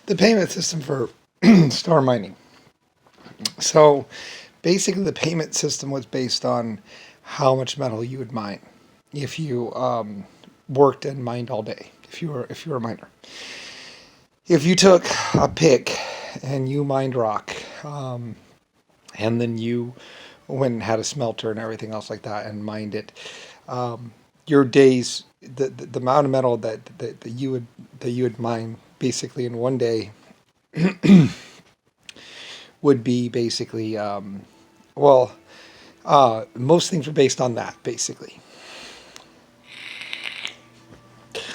the payment system for star mining. So basically, the payment system was based on how much metal you would mine if you worked and mined all day. If you were a miner, if you took a pick and you mined rock, and then you went and had a smelter and everything else like that and mined it, your days, the amount of metal that you would mine basically in one day would be basically most things are based on that basically.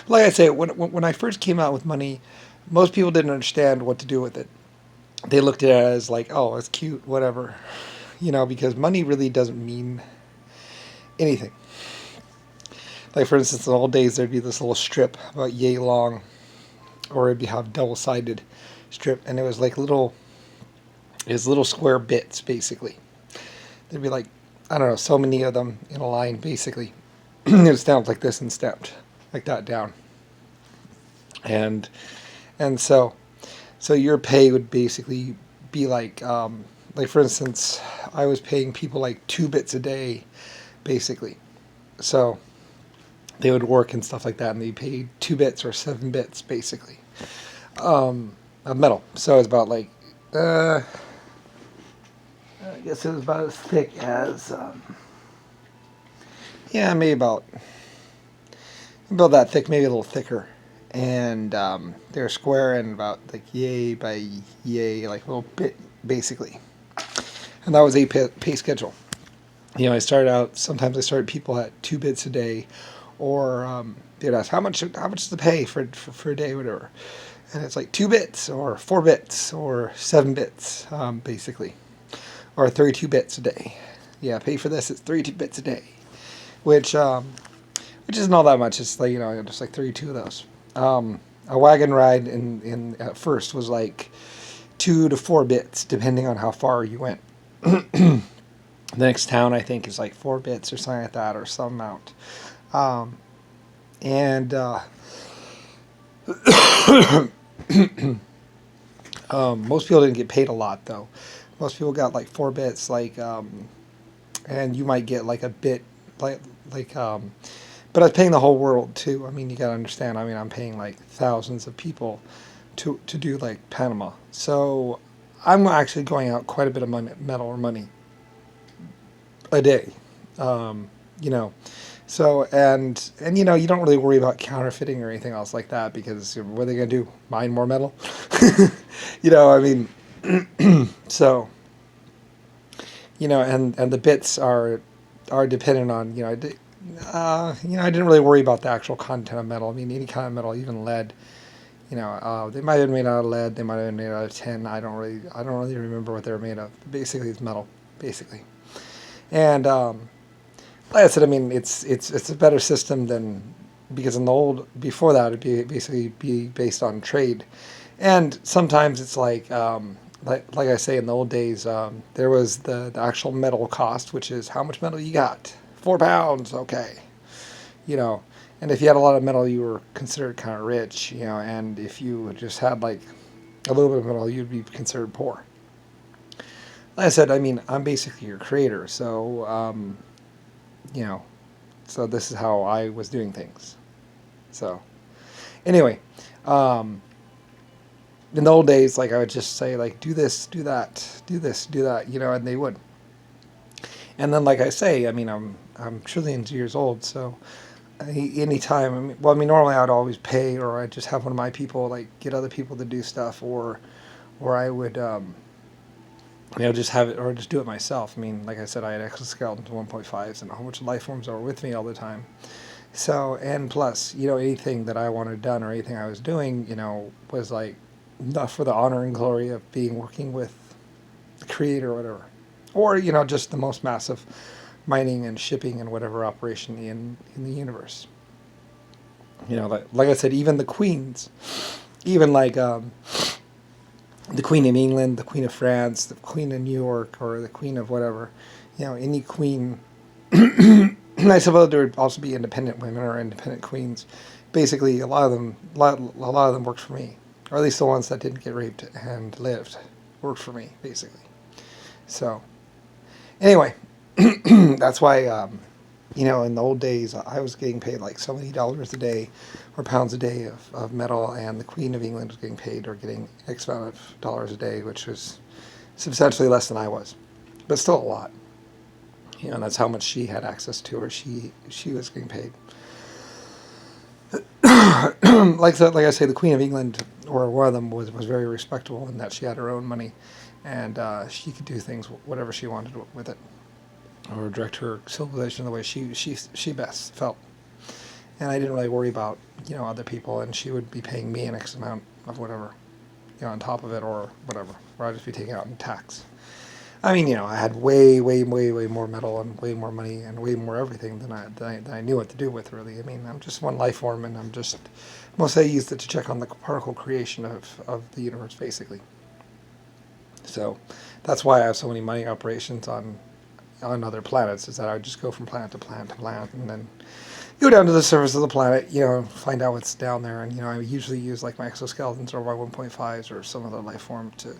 Like I say, when I first came out with money, most people didn't understand what to do with it. They looked at it as like, oh, it's cute, whatever, because money really doesn't mean anything. Like for instance, in old days there'd be this little strip about yay long, or it'd be have double-sided strip, and it was like little square bits basically. There'd be like, I don't know, so many of them in a line basically. It was stamped like this and stamped like that down, and so your pay would basically be like for instance, I was paying people like 2 bits a day basically. So they would work and stuff like that, and they paid 2 bits or 7 bits basically, of metal. So it's about like I guess it was about as thick as maybe about that thick, maybe a little thicker. And they're square and about like yay by yay, like a little bit basically. And that was a pay schedule. I started out, sometimes I started people at 2 bits a day, or they'd ask how much is the pay for a day, whatever. And it's like 2 bits or 4 bits or 7 bits basically, or 32 bits a day. Yeah, pay for this, it's 32 bits a day, which isn't all that much. It's like, just like 32 of those. A wagon ride in at first was like 2 to 4 bits, depending on how far you went. The next town, I think, is like 4 bits or something like that, or some amount. And most people didn't get paid a lot, though. Most people got like 4 bits, and you might get like a bit, but I was paying the whole world too. I mean, you gotta understand. I mean, I'm paying like thousands of people to do like Panama. So I'm actually going out quite a bit of metal or money a day. So you don't really worry about counterfeiting or anything else like that, because what are they gonna do? Mine more metal? I mean, so and the bits are dependent on I didn't really worry about the actual content of metal. I mean, any kind of metal, even lead. They might have been made out of lead. They might have been made out of tin. I don't really remember what they were made of. Basically, it's metal, basically. And like I said, I mean, it's a better system than, because before that, it'd basically be based on trade, and sometimes it's like I say, in the old days, there was the actual metal cost, which is how much metal you got. 4 pounds, okay. And if you had a lot of metal, you were considered kind of rich, and if you just had like a little bit of metal, you'd be considered poor. Like I said, I mean, I'm basically your creator, so, so this is how I was doing things. So, anyway, in the old days, like, I would just say, like, do this, do that, do this, do that, and they would. And then, like I say, I mean, I'm trillions of years old, so anytime, normally I'd always pay, or I'd just have one of my people, like, get other people to do stuff, or I would, just have it, or just do it myself. I mean, like I said, I had exoskeletons 1.5s and a whole bunch of life forms that were with me all the time. So, and plus, anything that I wanted done, or anything I was doing, was like, not for the honor and glory of working with the creator or whatever. Or, just the most massive mining and shipping and whatever operation in the universe. Like I said, even the queens, even like the Queen of England, the Queen of France, the Queen of New York, or the Queen of whatever, any queen. I suppose there would also be independent women or independent queens. Basically, a lot of them worked for me, or at least the ones that didn't get raped and lived, worked for me, basically. So, anyway, that's why, in the old days, I was getting paid like so many dollars a day or pounds a day of metal, and the Queen of England was getting paid or getting X amount of dollars a day, which was substantially less than I was, but still a lot. And that's how much she had access to, or she was getting paid. like I say, the Queen of England, or one of them, was very respectable in that she had her own money, and she could do things whatever she wanted with it, or direct her civilization the way she best felt. And I didn't really worry about other people, and she would be paying me an X amount of whatever, on top of it, or whatever, or I'd just be taking out in tax. I mean, I had way more metal and way more money and way more everything than I knew what to do with, really. I mean, I'm just one life form, and mostly I used it to check on the particle creation of the universe, basically. So that's why I have so many mining operations on other planets, is that I would just go from planet to planet to planet, and then go down to the surface of the planet, find out what's down there, and I usually use like my exoskeletons or my 1.5s or some other life form to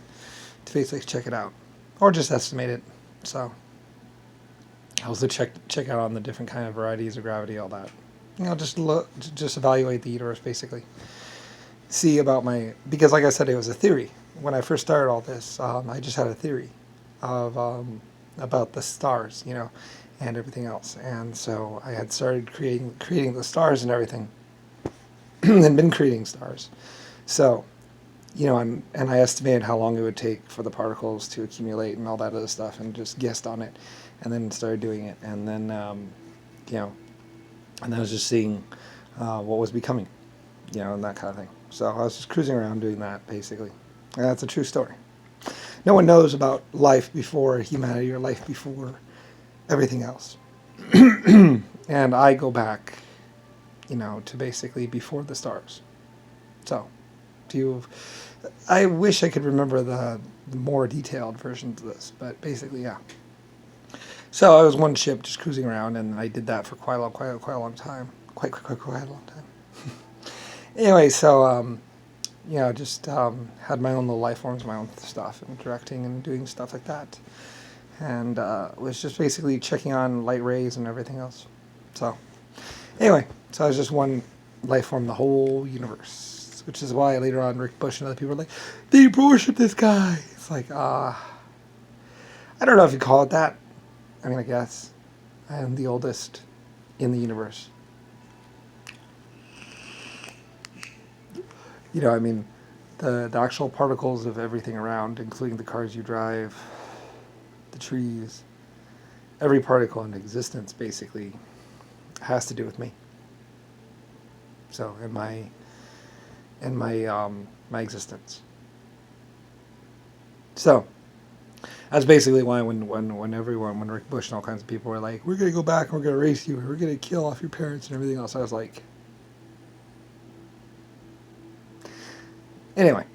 basically check it out. Or just estimate it. So I also check out on the different kind of varieties of gravity, all that. Just evaluate the universe, basically. See about because like I said, it was a theory. When I first started all this, I just had a theory of about the stars, and everything else. And so I had started creating the stars and everything, and been creating stars. So and I estimated how long it would take for the particles to accumulate and all that other stuff, and just guessed on it, and then started doing it, and then and then I was just seeing what was becoming, and that kind of thing. So I was just cruising around doing that, basically. And that's a true story. No one knows about life before humanity or life before everything else. And I go back, to basically before the stars. So I wish I could remember the more detailed versions of this, but basically, yeah. So I was one ship just cruising around, and I did that for quite a long time. Quite a long time. Anyway, so just had my own little life forms, my own stuff, and directing and doing stuff like that, and was just basically checking on light rays and everything else. So anyway, so I was just one life form, the whole universe. Which is why later on Rick Bush and other people are like, they worship this guy. It's like, I don't know if you call it that. I mean, I guess. I am the oldest in the universe. I mean, the actual particles of everything around, including the cars you drive, the trees, every particle in existence, basically, has to do with me. So, in my existence. So that's basically why when Rick Bush and all kinds of people were like, we're gonna go back and we're gonna race you, we're gonna kill off your parents and everything else, I was like, anyway.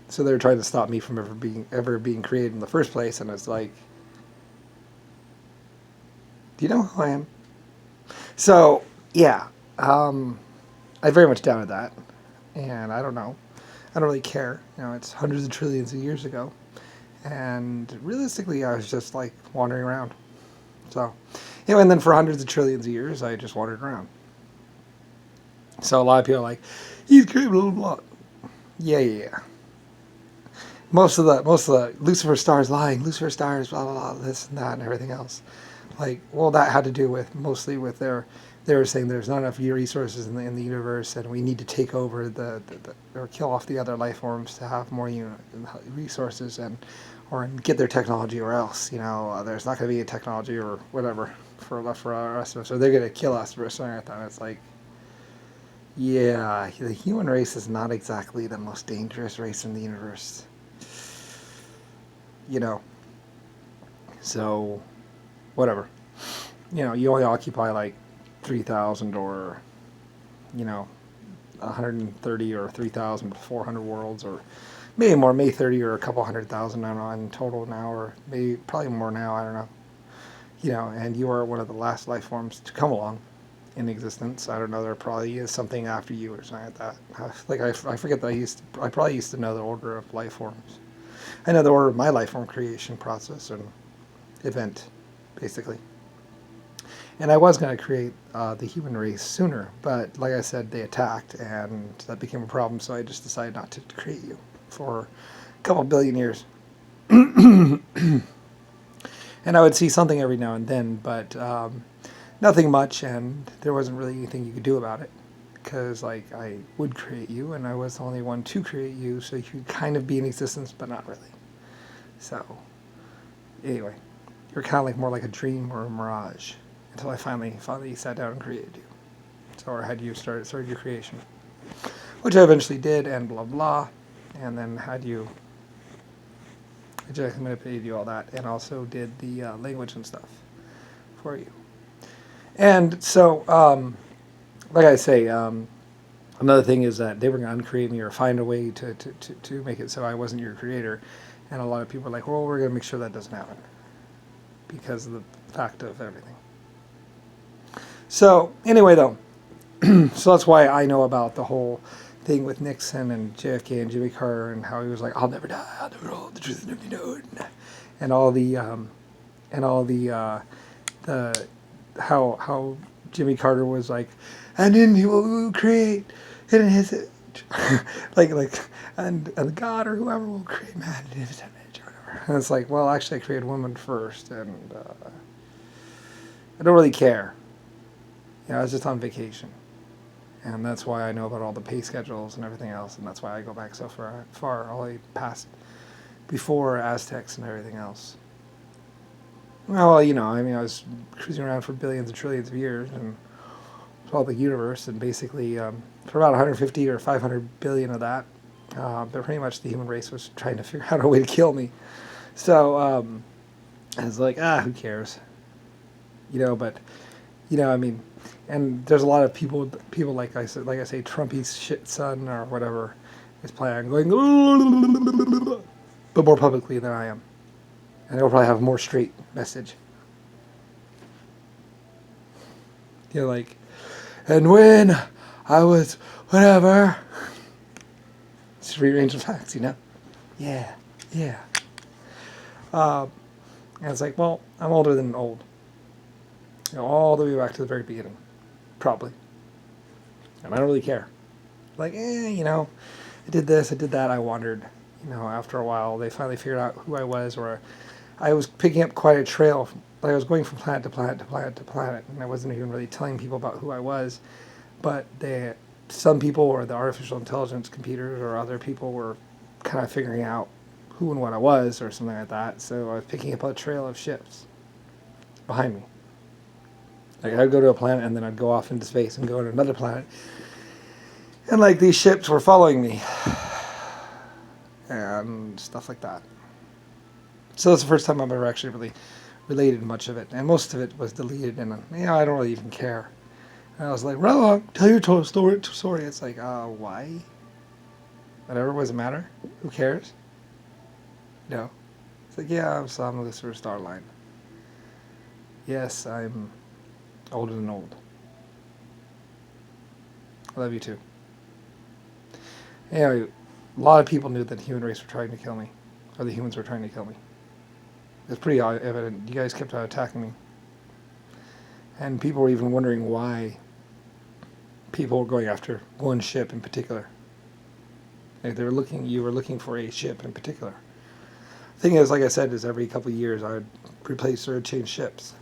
So they were trying to stop me from ever being created in the first place, and it's like, do you know who I am? So yeah, I very much doubted that. And I don't know. I don't really care. It's hundreds of trillions of years ago. And realistically, I was just like wandering around. So, and then for hundreds of trillions of years, I just wandered around. So a lot of people are like, he's great, blah, blah, blah. Yeah. Most of the Lusifer stars lying, Lucifer stars, blah, blah, blah, this and that and everything else. Like, well, that had to do mostly with they were saying there's not enough resources in the universe, and we need to take over or kill off the other life forms to have more resources or get their technology, or else there's not going to be a technology or whatever for our rest of us, so they're going to kill us or something like that. And it's like, yeah, the human race is not exactly the most dangerous race in the universe. So whatever. You only occupy like 3,000 or 130 or 3,400 worlds, or maybe more, maybe 30 or a couple 100,000, I don't know, in total now, or probably more now, I don't know. And you are one of the last life forms to come along, in existence. I don't know. There probably is something after you or something like that. Like I forget that I probably used to know the order of life forms. I know the order of my life form creation process and event, basically. And I was going to create the human race sooner, but like I said, they attacked, and that became a problem. So I just decided not to create you for a couple billion years. And I would see something every now and then, but nothing much, and there wasn't really anything you could do about it. Because, like, I would create you, and I was the only one to create you, so you could kind of be in existence, but not really. So, anyway, you're kind of like more like a dream or a mirage, until I finally sat down and created you. So, or had you started your creation. Which I eventually did, and blah, blah, and then had you... I genetically manipulated you, all that, and also did the language and stuff for you. And so, like I say, another thing is that they were going to uncreate me or find a way to make it so I wasn't your creator. And a lot of people are like, well, we're going to make sure that doesn't happen because of the fact of everything. So, anyway, though, so that's why I know about the whole thing with Nixon and JFK and Jimmy Carter and how he was like, I'll never die, I'll never know, the truth will never be known, and all the how Jimmy Carter was like, and then he will create in his and God or whoever will create man in his image or whatever. And it's like, well, actually I created woman first, and I don't really care. I was just on vacation. And that's why I know about all the pay schedules and everything else, and that's why I go back so far all the way past before Aztecs and everything else. Well, I was cruising around for billions and trillions of years and all the universe, and basically for about 150 or 500 billion of that, but pretty much the human race was trying to figure out a way to kill me. So I was like, who cares? But and there's a lot of people like I say, Trumpy's shit son or whatever is planning on going, but more publicly than I am, and they'll probably have a more straight message. And when I was whatever, it's rearrange the facts, yeah. And it's like, well, I'm older than old. All the way back to the very beginning. Probably. And I don't really care. Like, I did this, I did that, I wandered. After a while, they finally figured out who I was, or I was picking up quite a trail. Like, I was going from planet to planet to planet to planet, and I wasn't even really telling people about who I was. But some people, or the artificial intelligence computers, or other people were kind of figuring out who and what I was, or something like that. So I was picking up a trail of ships behind me. Like, I'd go to a planet, and then I'd go off into space and go to another planet. And, like, these ships were following me. And stuff like that. So that's the first time I've ever actually really related much of it. And most of it was deleted, and, I don't really even care. And I was like, run along, tell your story. It's like, why? Whatever, does it matter? Who cares? No. It's like, yeah, I'm Lusifer Starline. Yes, I'm older than old. I love you too. Anyway, a lot of people knew that the human race were trying to kill me. Or the humans were trying to kill me. It's pretty evident. You guys kept attacking me. And people were even wondering why people were going after one ship in particular. Like, you were looking for a ship in particular. The thing is, like I said, is every couple of years I would replace or change ships.